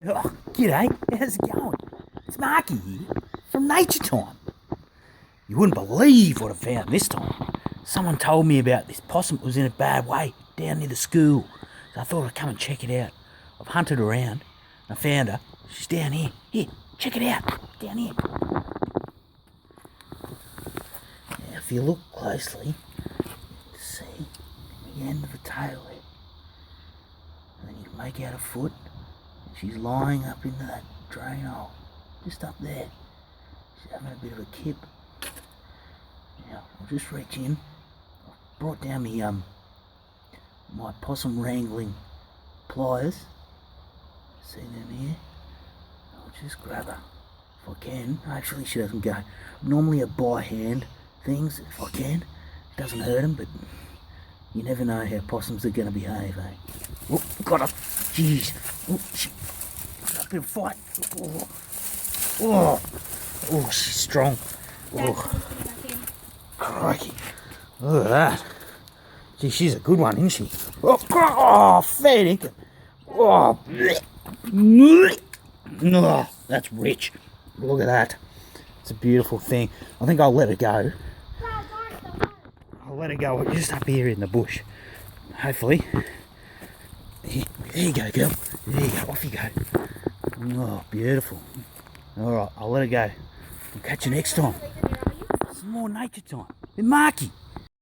Oh, g'day, how's it going? It's Marky here from Nature Time. You wouldn't believe what I found this time. Someone told me about this possum that was in a bad way down near the school. So I thought I'd come and check it out. I've hunted around and I found her. She's down here. Here, check it out. Down here. Now, if you look closely, you can see the end of the tail there. And then you can make out a foot. She's lying up into that drain hole, just up there. She's having a bit of a kip. Now, I'll just reach in. I've brought down my possum wrangling pliers. See them here? I'll just grab her if I can. Actually, she doesn't go. Normally I by hand things if I can. It doesn't hurt them, but you never know how possums are going to behave, eh? Oh, got her. Jeez. Oh, she got a bit of fight. Oh, she's strong. Oh, crikey. Look at that. Gee, she's a good one, isn't she? Oh, fair dinkum. Oh, that's rich. Look at that. It's a beautiful thing. I think I'll let her go. I'll let her go just up here in the bush. Hopefully. There you go, girl. There you go. Off you go. Oh, beautiful. Alright, I'll let her go. I'll catch you next time. Some more nature time with Marky.